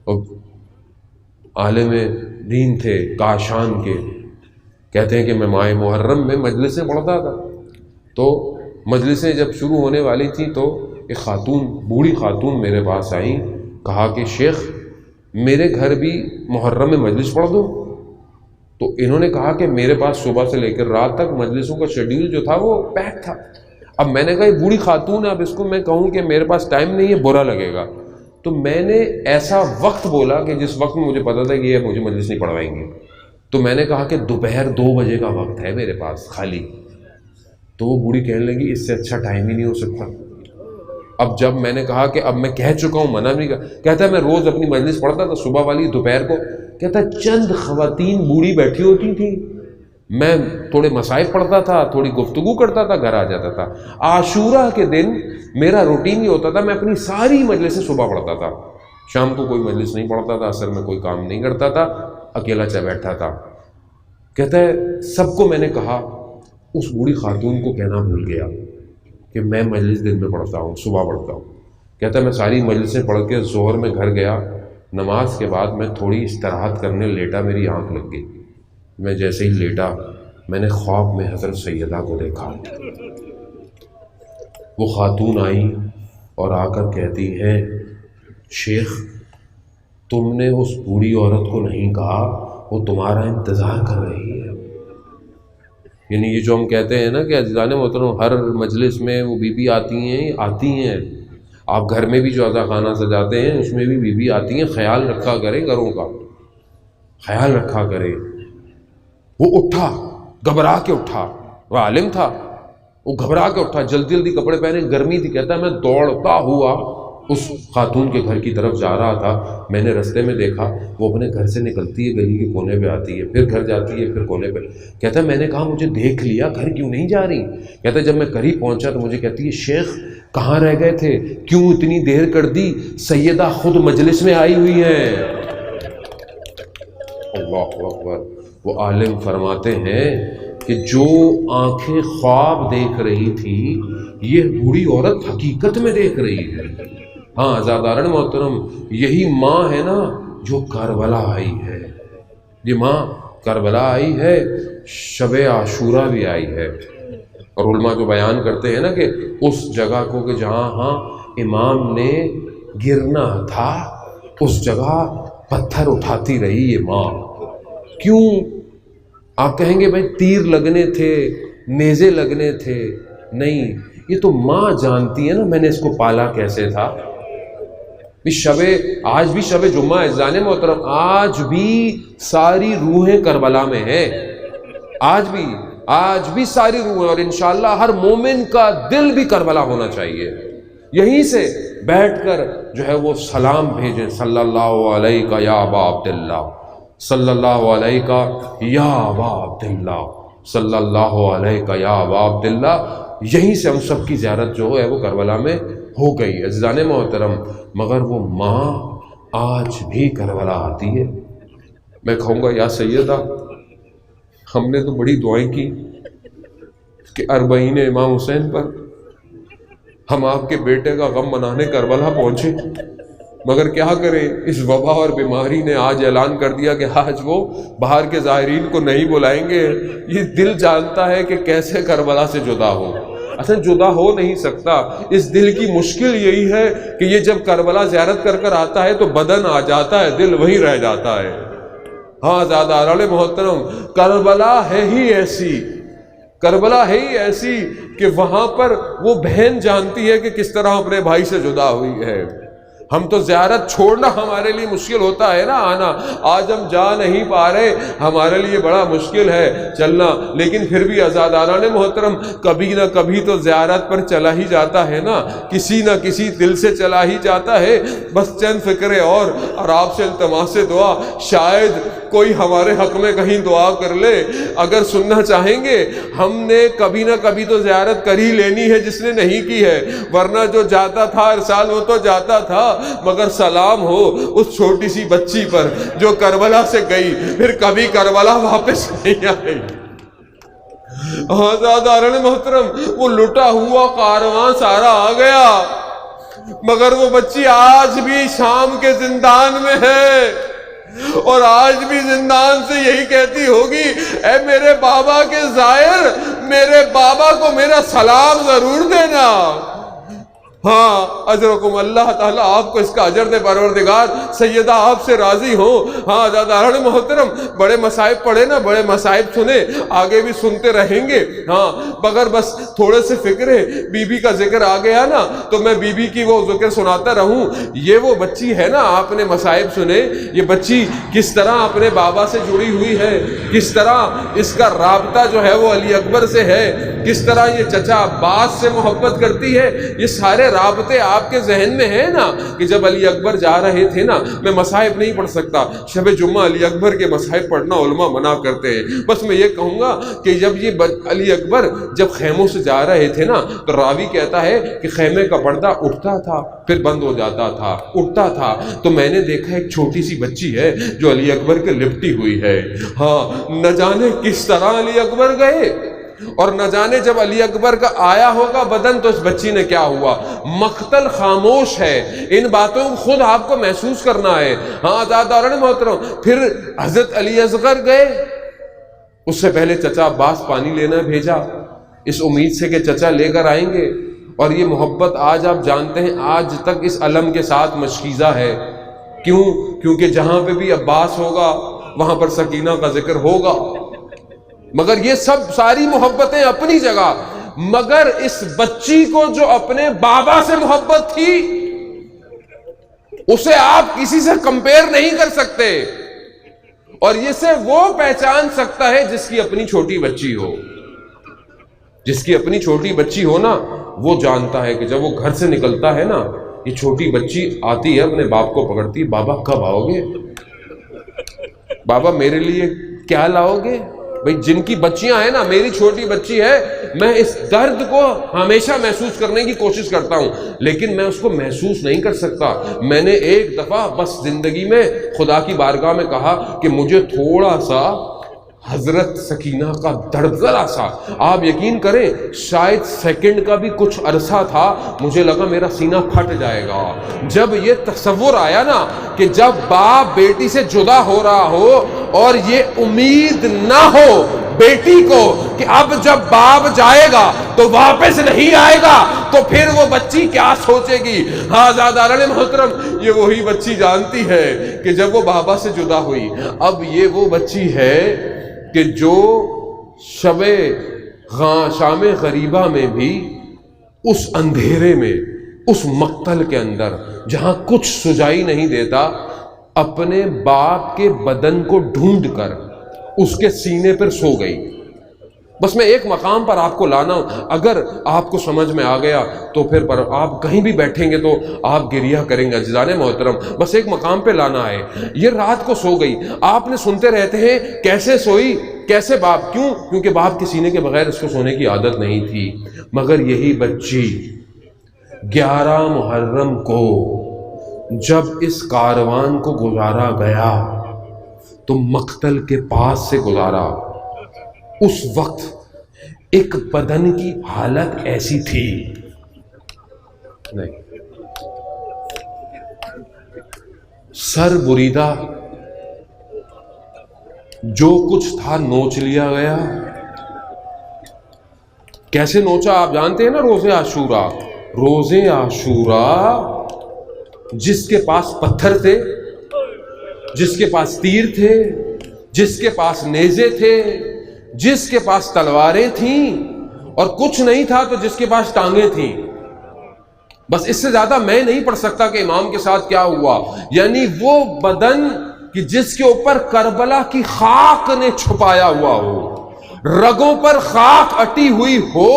اور عالم دین تھے کاشان کے، کہتے ہیں کہ میں ماہ محرم میں مجلسیں پڑھتا تھا، تو مجلسیں جب شروع ہونے والی تھیں تو ایک خاتون، بوڑھی خاتون میرے پاس آئیں، کہا کہ شیخ میرے گھر بھی محرم میں مجلس پڑھ دو۔ تو انہوں نے کہا کہ میرے پاس صبح سے لے کر رات تک مجلسوں کا شیڈیول جو تھا وہ پیک تھا۔ اب میں نے کہا یہ بوڑھی خاتون ہے، اب اس کو میں کہوں کہ میرے پاس ٹائم نہیں ہے، برا لگے گا۔ تو میں نے ایسا وقت بولا کہ جس وقت میں مجھے پتا تھا کہ یہ مجھے مجلس نہیں پڑھوائیں گے، تو میں نے کہا کہ دوپہر 2 بجے کا وقت ہے میرے پاس خالی۔ تو وہ بوڑھی کہنے لگی اس سے اچھا ٹائم ہی نہیں ہو سکتا۔ اب جب میں نے کہا کہ اب میں کہہ چکا ہوں، منع نہیں کر، کہتا ہے میں روز اپنی مجلس پڑھتا تھا صبح والی دوپہر کو، کہتا ہے چند خواتین بوڑھی بیٹھی ہوتی تھیں، میں تھوڑے مصائب پڑھتا تھا، تھوڑی گفتگو کرتا تھا، گھر آ جاتا تھا۔ عاشورہ کے دن میرا روٹین یہ ہوتا تھا میں اپنی ساری مجلسیں صبح پڑھتا تھا، شام کو کوئی مجلس نہیں پڑھتا تھا، عصر میں کوئی کام نہیں کرتا تھا، اکیلا چا بیٹھا تھا۔ کہتا ہے سب کو میں نے کہا، اس بوڑھی خاتون کو کہنا بھول گیا کہ میں مجلس دن میں پڑھتا ہوں، صبح پڑھتا ہوں۔ کہتا ہے میں ساری مجلسیں پڑھ کے ظہر میں گھر گیا، نماز کے بعد میں تھوڑی استراحت کرنے لیٹا، میری آنکھ لگ گئی۔ میں جیسے ہی لیٹا میں نے خواب میں حضرت سیدہ کو دیکھا۔ وہ خاتون آئی اور آ کر کہتی ہے شیخ تم نے اس بوڑھی عورت کو نہیں کہا، وہ تمہارا انتظار کر رہی ہے۔ یعنی یہ جو ہم کہتے ہیں نا کہ عزیزان محترم ہر مجلس میں وہ بی بی آتی ہیں، آپ گھر میں بھی جو عزا خانہ سجاتے ہیں اس میں بھی بی بی آتی ہیں، خیال رکھا کریں، گھروں کا خیال رکھا کریں۔ وہ اٹھا، گھبرا کے اٹھا، وہ عالم تھا، وہ گھبرا کے اٹھا، جلدی جلدی کپڑے پہنے، گرمی تھی، کہتا ہے میں دوڑتا ہوا اس خاتون کے گھر کی طرف جا رہا تھا، میں نے رستے میں دیکھا وہ اپنے گھر سے نکلتی ہے، گلی کے کونے پہ آتی ہے، پھر گھر جاتی ہے، پھر کونے پہ۔ کہتا ہے میں نے کہا مجھے دیکھ لیا، گھر کیوں نہیں جا رہی؟ کہتا ہے جب میں قریب پہنچا تو مجھے کہتی ہے شیخ کہاں رہ گئے تھے، کیوں اتنی دیر کر دی، سیدہ خود مجلس میں آئی ہوئی ہیں۔ اللہ اکبر۔ وہ عالم فرماتے ہیں کہ جو آنکھیں خواب دیکھ رہی تھی یہ بوڑھی عورت حقیقت میں دیکھ رہی ہے۔ ہاں عزادارن محترم یہی ماں ہے نا جو کربلا آئی ہے، یہ ماں کربلا آئی ہے، شب عاشورہ بھی آئی ہے۔ اور علماء جو بیان کرتے ہیں نا کہ اس جگہ کو کہ جہاں امام نے گرنا تھا اس جگہ پتھر اٹھاتی رہی یہ ماں۔ کیوں؟ آپ کہیں گے بھائی تیر لگنے تھے، نیزے لگنے تھے، نہیں، یہ تو ماں جانتی ہے نا میں نے اس کو پالا کیسے تھا۔ آج بھی شب جمعہ عزیزان محترم، آج بھی ساری روحیں کربلا میں ہیں، آج بھی ساری روحیں، اور انشاءاللہ ہر مومن کا دل بھی کربلا ہونا چاہیے۔ یہیں سے بیٹھ کر جو ہے وہ سلام بھیجیں، صلی اللہ علیہ یا ابا عبداللہ، صلی اللہ علیہ یا ابا عبداللہ، صلی اللہ علیہ یا ابا عبداللہ۔ یہیں سے ہم سب کی زیارت جو ہے وہ کربلا میں ہو گئی عزیزان محترم، مگر وہ ماں آج بھی کربلا آتی ہے۔ میں کہوں گا یا سیدہ ہم نے تو بڑی دعائیں کی کہ 40 امام حسین پر ہم آپ کے بیٹے کا غم منانے کربلا پہنچے، مگر کیا کریں اس وبا اور بیماری نے آج اعلان کر دیا کہ آج وہ باہر کے زائرین کو نہیں بلائیں گے۔ یہ دل جانتا ہے کہ کیسے کربلا سے جدا ہو، اصل جدا ہو نہیں سکتا۔ اس دل کی مشکل یہی ہے کہ یہ جب کربلا زیارت کر کر آتا ہے تو بدن آ جاتا ہے، دل وہیں رہ جاتا ہے۔ ہاں زاداران محترم کربلا ہے ہی ایسی، کربلا ہے ہی ایسی کہ وہاں پر وہ بہن جانتی ہے کہ کس طرح اپنے بھائی سے جدا ہوئی ہے۔ ہم تو زیارت چھوڑنا ہمارے لیے مشکل ہوتا ہے نا، آنا آج ہم جا نہیں پا رہے، ہمارے لیے بڑا مشکل ہے چلنا، لیکن پھر بھی عزاداران محترم کبھی نہ کبھی تو زیارت پر چلا ہی جاتا ہے نا، کسی نہ کسی دل سے چلا ہی جاتا ہے۔ بس چند فکرے اور آپ سے التماس دعا، شاید کوئی ہمارے حق میں کہیں دعا کر لے۔ اگر سننا چاہیں گے ہم نے کبھی نہ کبھی تو زیارت کر ہی لینی ہے جس نے نہیں کی ہے، ورنہ جو جاتا تھا ہر سال وہ تو جاتا تھا، مگر سلام ہو اس چھوٹی سی بچی پر جو کربلا سے گئی پھر کبھی کربلا واپس نہیں آئی۔ آزاداران محترم وہ لٹا ہوا کارواں سارا آ گیا، مگر وہ بچی آج بھی شام کے زندان میں ہے، اور آج بھی زندان سے یہی کہتی ہوگی، اے میرے بابا کے زائر، میرے بابا کو میرا سلام ضرور دینا۔ ہاں اجرکم اللہ تعالیٰ آپ کو اس کا اجر دے پروردگار، سیدہ آپ سے راضی ہو۔ ہاں زیادہ محترم، بڑے مصائب پڑھے نا، بڑے مصائب سنے، آگے بھی سنتے رہیں گے۔ ہاں مگر بس تھوڑے سے فکر ہے، بی بی کا ذکر آ گیا نا تو میں بی بی کی وہ ذکر سناتا رہوں۔ یہ وہ بچی ہے نا، آپ نے مصائب سنے، یہ بچی کس طرح اپنے بابا سے جڑی ہوئی ہے، کس طرح اس کا رابطہ جو ہے وہ علی اکبر سے ہے، کس طرح یہ چچا عباس سے محبت کرتی ہے۔ یہ سارے رابطے آپ کے ذہن میں ہیں نا، کہ جب علی اکبر جا رہے تھے نا، میں مصائب نہیں پڑھ سکتا، شب جمعہ علی اکبر کے مصائب پڑھنا علماء منع کرتے ہیں، بس میں یہ کہوں گا کہ جب یہ علی اکبر جب خیموں سے جا رہے تھے نا، تو راوی کہتا ہے کہ خیمے کا پردہ اٹھتا تھا پھر بند ہو جاتا تھا، اٹھتا تھا، تو میں نے دیکھا ایک چھوٹی سی بچی ہے جو علی اکبر کے لپٹی ہوئی ہے۔ ہاں نہ جانے کس طرح علی اکبر گئے، اور نہ جانے جب علی اکبر کا آیا ہوگا بدن تو اس بچی نے کیا ہوا۔ مقتل خاموش ہے، ان باتوں کو خود آپ کو محسوس کرنا ہے۔ ہاں زیادہ محترم، پھر حضرت علی اصغر گئے، اس سے پہلے چچا عباس پانی لینا بھیجا، اس امید سے کہ چچا لے کر آئیں گے، اور یہ محبت آج آپ جانتے ہیں آج تک اس علم کے ساتھ مشکیزہ ہے۔ کیوں؟ کیونکہ جہاں پہ بھی عباس ہوگا وہاں پر سکینہ کا ذکر ہوگا۔ مگر یہ سب ساری محبتیں اپنی جگہ، مگر اس بچی کو جو اپنے بابا سے محبت تھی اسے آپ کسی سے کمپیئر نہیں کر سکتے، اور یہ سے وہ پہچان سکتا ہے جس کی اپنی چھوٹی بچی ہو۔ جس کی اپنی چھوٹی بچی ہو نا، وہ جانتا ہے کہ جب وہ گھر سے نکلتا ہے نا، یہ چھوٹی بچی آتی ہے اپنے باپ کو پکڑتی ہے، بابا کب آؤ گے، بابا میرے لیے کیا لاؤ گے؟ بھئی جن کی بچیاں ہیں نا، میری چھوٹی بچی ہے، میں اس درد کو ہمیشہ محسوس کرنے کی کوشش کرتا ہوں، لیکن میں اس کو محسوس نہیں کر سکتا۔ میں نے ایک دفعہ بس زندگی میں خدا کی بارگاہ میں کہا کہ مجھے تھوڑا سا حضرت سکینہ کا درد، ذرا سا، آپ یقین کریں شاید سیکنڈ کا بھی کچھ عرصہ تھا، مجھے لگا میرا سینہ پھٹ جائے گا جب یہ تصور آیا نا کہ جب باپ بیٹی سے جدا ہو رہا ہو اور یہ امید نہ ہو بیٹی کو کہ اب جب باپ جائے گا تو واپس نہیں آئے گا، تو پھر وہ بچی کیا سوچے گی۔ ہاں زادہ محترم، یہ وہی بچی جانتی ہے کہ جب وہ بابا سے جدا ہوئی، اب یہ وہ بچی ہے کہ جو شام غریبہ میں بھی اس اندھیرے میں، اس مقتل کے اندر جہاں کچھ سجائی نہیں دیتا، اپنے باپ کے بدن کو ڈھونڈ کر اس کے سینے پر سو گئی۔ بس میں ایک مقام پر آپ کو لانا ہوں، اگر آپ کو سمجھ میں آ گیا تو پھر پر آپ کہیں بھی بیٹھیں گے تو آپ گریہ کریں گے عزیزان محترم، بس ایک مقام پہ لانا ہے۔ یہ رات کو سو گئی، آپ نے سنتے رہتے ہیں کیسے سوئی، کیسے باپ، کیوں؟ کیونکہ باپ کے سینے کے بغیر اس کو سونے کی عادت نہیں تھی۔ مگر یہی بچی 11 محرم کو جب اس کاروان کو گزارا گیا تو مقتل کے پاس سے گزارا، اس وقت ایک بدن کی حالت ایسی تھی، نہیں سر بریدہ، جو کچھ تھا نوچ لیا گیا۔ کیسے نوچا آپ جانتے ہیں نا، روزے عاشورہ، روزے عاشورہ جس کے پاس پتھر تھے، جس کے پاس تیر تھے، جس کے پاس نیزے تھے، جس کے پاس تلواریں تھیں، اور کچھ نہیں تھا تو جس کے پاس ٹانگیں تھیں، بس اس سے زیادہ میں نہیں پڑھ سکتا کہ امام کے ساتھ کیا ہوا۔ یعنی وہ بدن کہ جس کے اوپر کربلا کی خاک نے چھپایا ہوا ہو، رگوں پر خاک اٹی ہوئی ہو،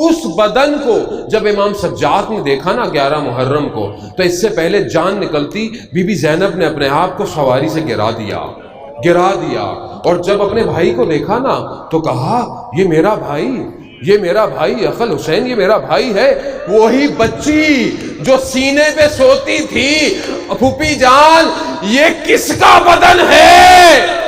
اس بدن کو جب امام سجاد نے دیکھا نا 11 محرم کو، تو اس سے پہلے جان نکلتی بی بی زینب نے اپنے آپ کو سواری سے گرا دیا، اور جب اپنے بھائی کو دیکھا نا تو کہا یہ میرا بھائی، یہ میرا بھائی اخل حسین، یہ میرا بھائی ہے۔ وہی بچی جو سینے پہ سوتی تھی، پھوپھی جان یہ کس کا بدن ہے؟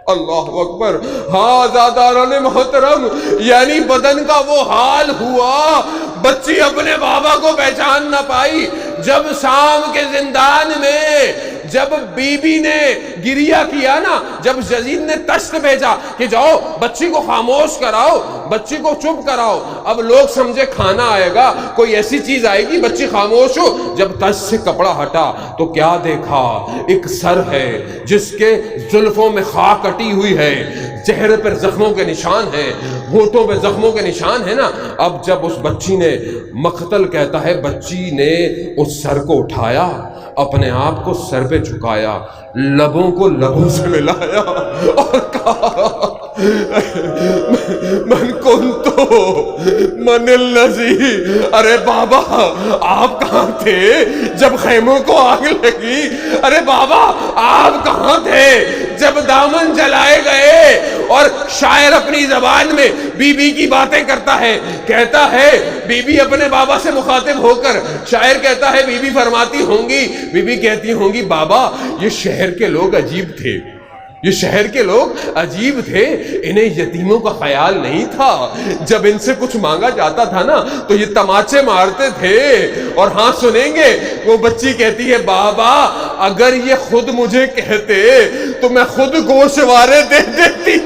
اللہ اکبر۔ ہاں زاداران محترم، یعنی بدن کا وہ حال ہوا بچی اپنے بابا کو پہچان نہ پائی. جب شام کے زندان میں جب بی بی نے گریہ کیا نا، جب یزید نے تشت بھیجا کہ جاؤ بچی کو خاموش کراؤ، بچی کو چپ کراؤ، اب لوگ سمجھے کھانا آئے گا، کوئی ایسی چیز آئے گی، بچی خاموش ہو. جب تشت سے کپڑا ہٹا تو کیا دیکھا؟ ایک سر ہے جس کے زلفوں میں خاک کٹی ہوئی ہے، چہرے پر زخموں کے نشان ہیں، ہونٹوں پہ زخموں کے نشان ہیں نا. اب جب اس بچی نے مقتل کہتا ہے، بچی نے اس سر کو اٹھایا، اپنے آپ کو سر پہ جھکایا، لبوں کو لبوں سے ملایا اور کہا من کنتو من الذی. ارے بابا آپ کہاں تھے جب خیموں کو آگ لگی؟ ارے بابا آپ کہاں تھے جب دامن جلائے گئے؟ اور شاعر اپنی زبان میں بی بی کی باتیں کرتا ہے، کہتا ہے بی بی اپنے بابا سے مخاطب ہو کر شاعر کہتا ہے، بی بی فرماتی ہوں گی، بی بی کہتی ہوں گی، بابا یہ شہر کے لوگ عجیب تھے، یہ شہر کے لوگ عجیب تھے، انہیں یتیموں کا خیال نہیں تھا، جب ان سے کچھ مانگا جاتا تھا نا تو یہ تماچے مارتے تھے. اور ہاں سنیں گے، وہ بچی کہتی ہے، بابا اگر یہ خود مجھے کہتے تو میں خود گوشوارے دے دیتی.